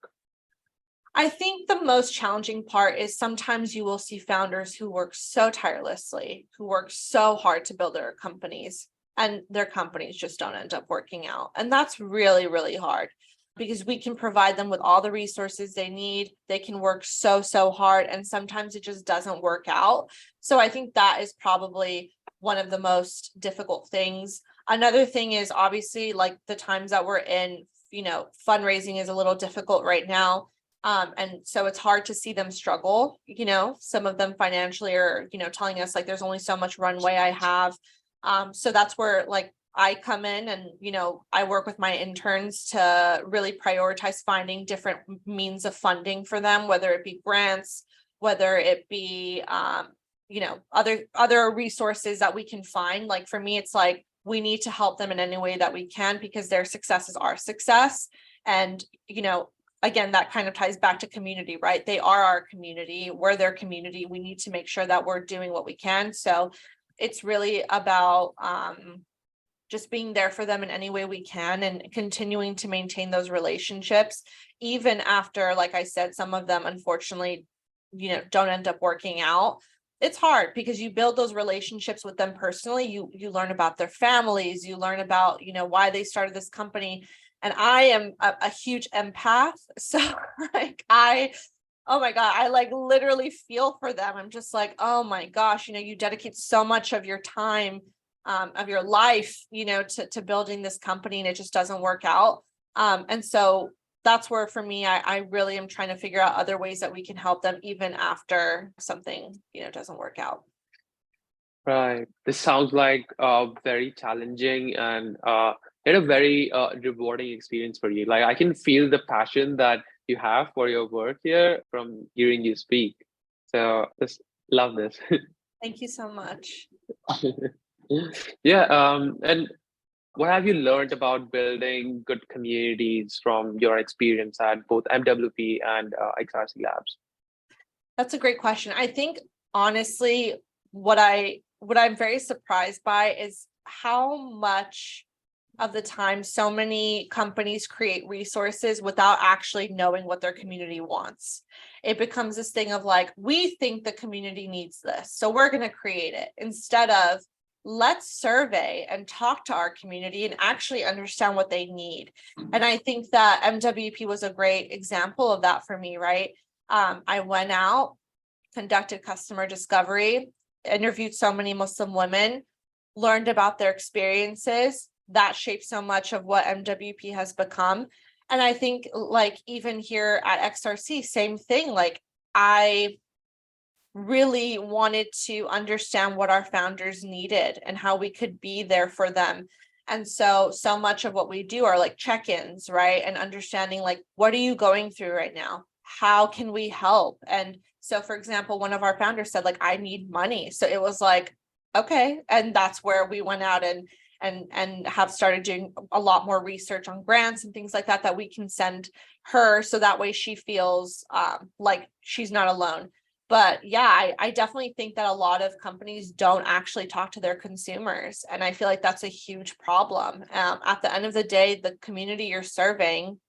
I think the most challenging part is sometimes you will see founders who work so tirelessly, who work so hard to build their companies, and their companies just don't end up working out. And that's really, really hard because we can provide them with all the resources they need. They can work so hard, and sometimes it just doesn't work out. So I think that is probably one of the most difficult things. Another thing is obviously the times that we're in, fundraising is a little difficult right now. And so it's hard to see them struggle, some of them financially are, telling us there's only so much runway I have. So that's where I come in and, I work with my interns to really prioritize finding different means of funding for them, whether it be grants, whether it be, other resources that we can find. For me, it's we need to help them in any way that we can because their success is our success. And, again, that kind of ties back to community, right? They are our community. We're their community. We need to make sure that we're doing what we can. So it's really about just being there for them in any way we can and continuing to maintain those relationships, even after, like I said, some of them, unfortunately, don't end up working out. It's hard because you build those relationships with them personally. You learn about their families, you learn about, why they started this company. And I am a huge empath. So like oh my God, I like literally feel for them. I'm just like, oh my gosh, you dedicate so much of your time, of your life, to building this company, and it just doesn't work out. And so that's where, for me, I really am trying to figure out other ways that we can help them even after something, doesn't work out. Right. This sounds like very challenging and a very rewarding experience for you. Like I can feel the passion that you have for your work here from hearing you speak. So just love this. Thank you so much. Yeah. And what have you learned about building good communities from your experience at both MWP and XRC Labs? That's a great question. I think honestly, what I'm very surprised by is how much of the time so many companies create resources without actually knowing what their community wants. It becomes this thing of like, we think the community needs this, so we're going to create it, instead of let's survey and talk to our community and actually understand what they need. And I think that MWP was a great example of that for me, right? I went out, conducted customer discovery, interviewed so many Muslim women, learned about their experiences. That shaped so much of what MWP has become. And I think like even here at XRC, same thing. Like I really wanted to understand what our founders needed and how we could be there for them. And so much of what we do are like check-ins, right? And understanding like, what are you going through right now? How can we help? And so, for example, one of our founders said, like, I need money. So it was like, okay. And that's where we went out and have started doing a lot more research on grants and things like that, that we can send her. So that way she feels like she's not alone. But yeah, I definitely think that a lot of companies don't actually talk to their consumers. And I feel like that's a huge problem. At the end of the day, the community you're serving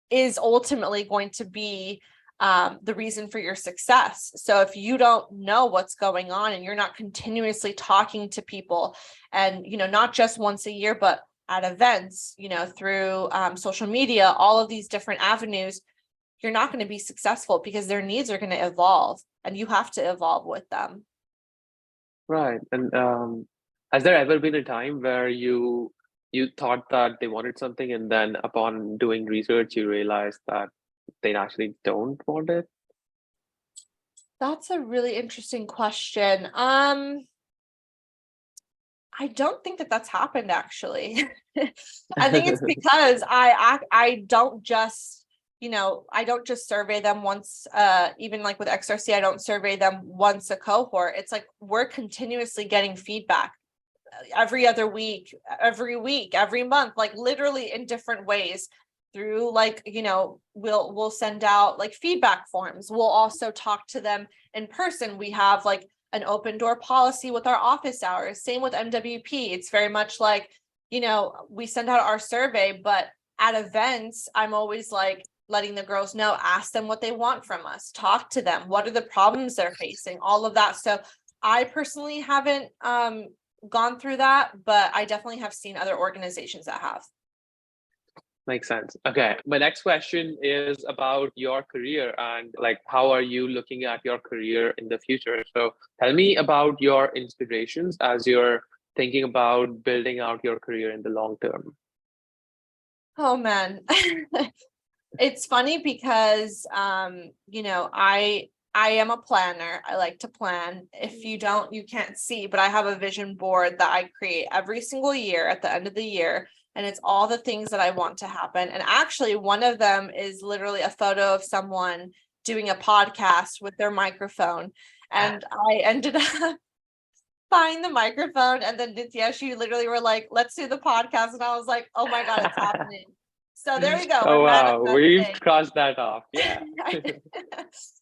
is ultimately going to be the reason for your success. So if you don't know what's going on and you're not continuously talking to people, and not just once a year, but at events, through social media, all of these different avenues, you're not going to be successful because their needs are going to evolve and you have to evolve with them. Right. And has there ever been a time where you thought that they wanted something, and then upon doing research, you realized that they actually don't want it? That's a really interesting question. I don't think that that's happened, actually. I think it's because I don't just, I don't just survey them once, even like with XRC, I don't survey them once a cohort. It's like we're continuously getting feedback every other week, every month, like literally in different ways. Through like, we'll send out like feedback forms. We'll also talk to them in person. We have like an open door policy with our office hours. Same with MWP. It's very much like, we send out our survey, but at events, I'm always like letting the girls know, ask them what they want from us, talk to them. What are the problems they're facing? All of that. So I personally haven't gone through that, but I definitely have seen other organizations that have. Makes sense. Okay. My next question is about your career and like, how are you looking at your career in the future? So tell me about your inspirations as you're thinking about building out your career in the long term. Oh man. It's funny because, I am a planner. I like to plan. If you don't, you can't see, but I have a vision board that I create every single year at the end of the year. And it's all the things that I want to happen. And actually, one of them is literally a photo of someone doing a podcast with their microphone. And I ended up buying the microphone. And then Nitya, she literally were like, let's do the podcast. And I was like, oh my God, it's happening. So there we go. Oh, We're wow. We've manifesting. crossed that off. Yeah.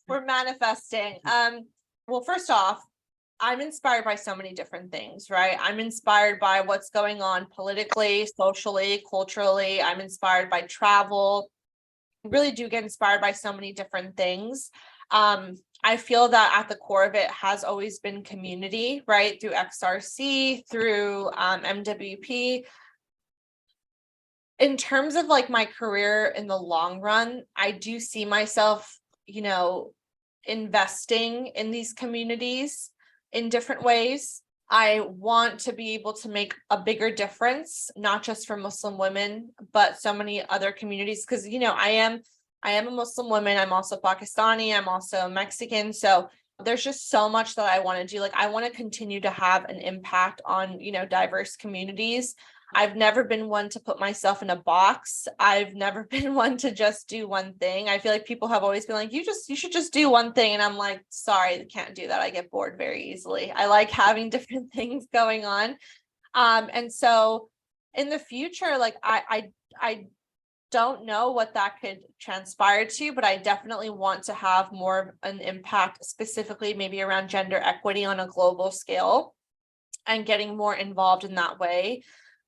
We're manifesting. Well, first off, I'm inspired by so many different things, right? I'm inspired by what's going on politically, socially, culturally. I'm inspired by travel. I really do get inspired by so many different things. I feel that at the core of it has always been community, right? Through XRC, through MWP. In terms of like my career in the long run, I do see myself, investing in these communities in different ways. I want to be able to make a bigger difference, not just for Muslim women, but so many other communities. Because, I am a Muslim woman. I'm also Pakistani. I'm also Mexican. So there's just so much that I want to do. Like, I want to continue to have an impact on, diverse communities. I've never been one to put myself in a box. I've never been one to just do one thing. I feel like people have always been like, you should just do one thing. And I'm like, sorry, I can't do that. I get bored very easily. I like having different things going on. And so in the future, like I don't know what that could transpire to, but I definitely want to have more of an impact, specifically maybe around gender equity on a global scale and getting more involved in that way.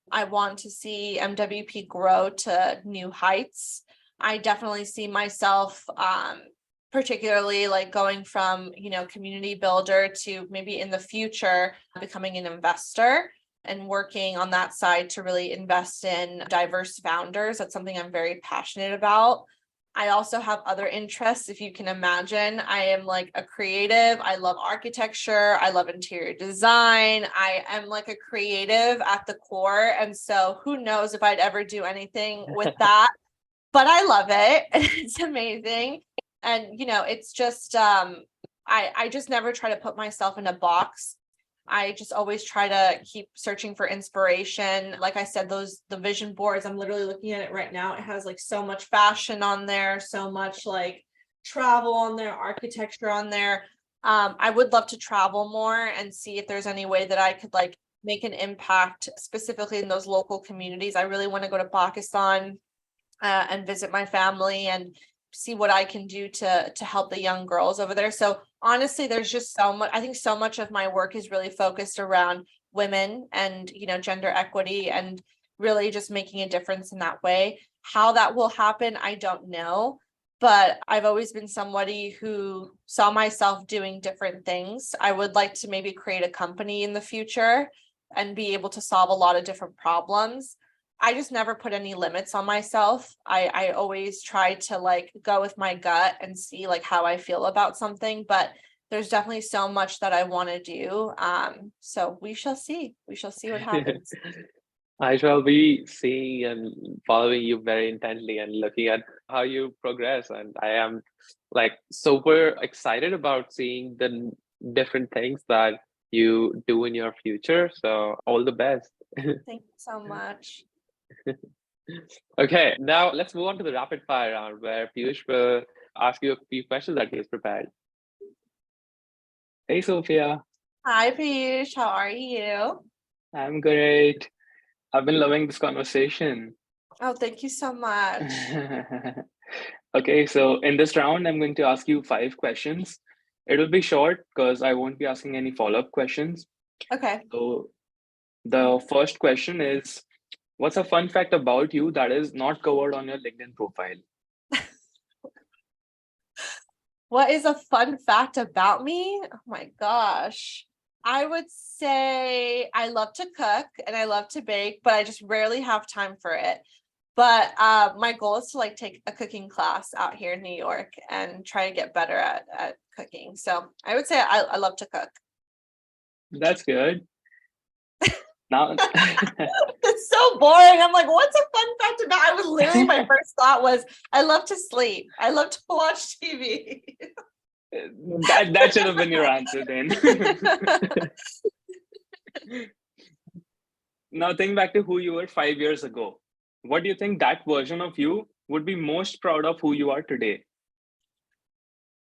I want to see MWP grow to new heights. I definitely see myself, particularly like going from, community builder to maybe in the future becoming an investor and working on that side to really invest in diverse founders. That's something I'm very passionate about. I also have other interests. If you can imagine, I am like a creative. I love architecture. I love interior design. I am like a creative at the core. And so who knows if I'd ever do anything with that, but I love it. It's amazing. And, it's just, I just never try to put myself in a box. I just always try to keep searching for inspiration. Like I said, the vision boards, I'm literally looking at it right now. It has like so much fashion on there, so much like travel on there, architecture on there. I would love to travel more and see if there's any way that I could like make an impact specifically in those local communities. I really want to go to Pakistan and visit my family and see what I can do to help the young girls over there. So honestly, there's just so much. I think so much of my work is really focused around women and, gender equity and really just making a difference in that way. How that will happen, I don't know. But I've always been somebody who saw myself doing different things. I would like to maybe create a company in the future and be able to solve a lot of different problems. I just never put any limits on myself. I always try to like go with my gut and see like how I feel about something, but there's definitely so much that I want to do. So we shall see. We shall see what happens. I shall be seeing and following you very intently and looking at how you progress. And I am like super excited about seeing the different things that you do in your future. So all the best. Thank you so much. Okay, now let's move on to the rapid fire round where Piyush will ask you a few questions that he has prepared. Hey, Sophia. Hi, Piyush. How are you? I'm great. I've been loving this conversation. Oh, thank you so much. Okay, so in this round, I'm going to ask you 5 questions. It'll be short because I won't be asking any follow-up questions. Okay. So the first question is, what's a fun fact about you that is not covered on your LinkedIn profile? What is a fun fact about me? Oh my gosh. I would say I love to cook and I love to bake, but I just rarely have time for it. But my goal is to like take a cooking class out here in New York and try to get better at cooking. So I would say I love to cook. That's good. Now, It's so boring. I'm like, what's a fun fact about? I was literally my first thought was I love to sleep. I love to watch TV. that should have been your answer then. Now think back to who you were 5 years ago. What do you think that version of you would be most proud of who you are today?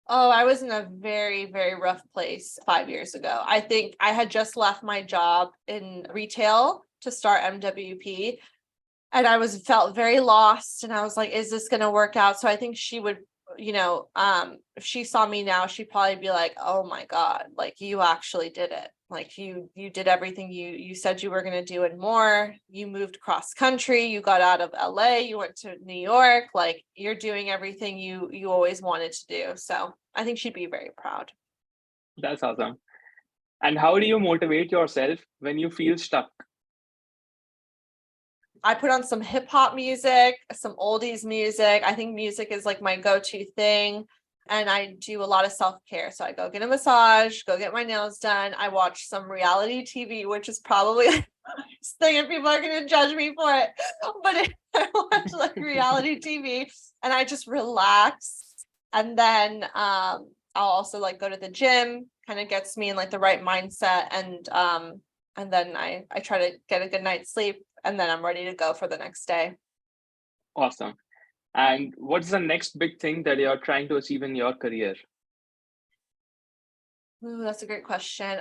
Oh, I was in a very, very rough place 5 years ago. I think I had just left my job in retail to start MWP. and I felt very lost, and I was like, is this going to work out? So I think she would, if she saw me now, she'd probably be like, oh my God, like you actually did it. Like you did everything you said you were going to do and more. You moved cross country, you got out of LA, you went to New York, like you're doing everything you always wanted to do. So I think she'd be very proud. That's awesome. And how do you motivate yourself when you feel stuck? I put on some hip hop music, some oldies music. I think music is like my go-to thing. And I do a lot of self-care. So I go get a massage, go get my nails done. I watch some reality TV, which is probably the worst thing, and people are going to judge me for it. But I watch like reality TV and I just relax. And then I'll also like go to the gym, kind of gets me in like the right mindset. And then I try to get a good night's sleep, and then I'm ready to go for the next day. Awesome. And what's the next big thing that you're trying to achieve in your career? Ooh, that's a great question.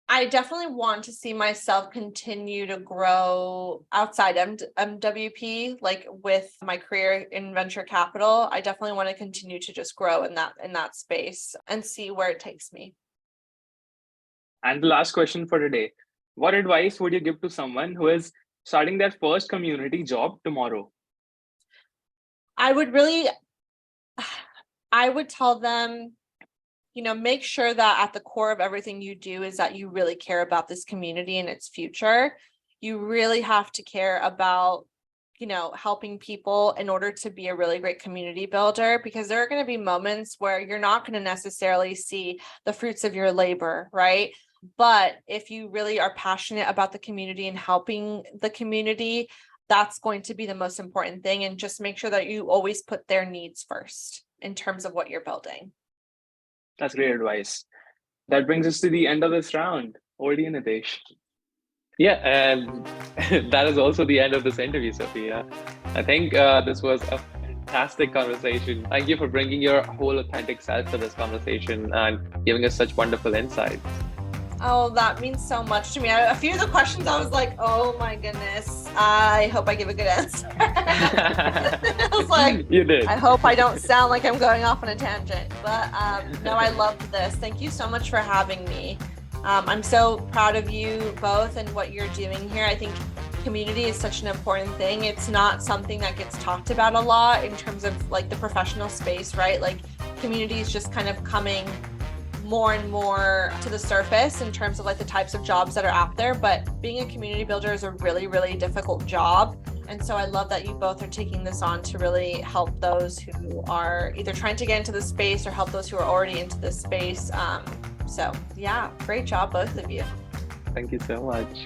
I definitely want to see myself continue to grow outside MWP, like with my career in venture capital. I definitely want to continue to just grow in that space and see where it takes me. And the last question for today, what advice would you give to someone who is starting their first community job tomorrow? I would tell them, make sure that at the core of everything you do is that you really care about this community and its future. You really have to care about, helping people in order to be a really great community builder, because there are going to be moments where you're not going to necessarily see the fruits of your labor, right? But if you really are passionate about the community and helping the community, that's going to be the most important thing. And just make sure that you always put their needs first in terms of what you're building. That's great advice. That brings us to the end of this round. Over to you, Nitesh. Yeah, and that is also the end of this interview, Sophia. I think this was a fantastic conversation. Thank you for bringing your whole authentic self to this conversation and giving us such wonderful insight. Oh, that means so much to me. A few of the questions I was like, oh my goodness, I hope I give a good answer. I was like, you did. I hope I don't sound like I'm going off on a tangent. But no, I loved this. Thank you so much for having me. I'm so proud of you both and what you're doing here. I think community is such an important thing. It's not something that gets talked about a lot in terms of like the professional space, right? Like community is just kind of coming more and more to the surface in terms of like the types of jobs that are out there, but being a community builder is a really, really difficult job. And so I love that you both are taking this on to really help those who are either trying to get into the space or help those who are already into this space. So yeah, great job, both of you. Thank you so much.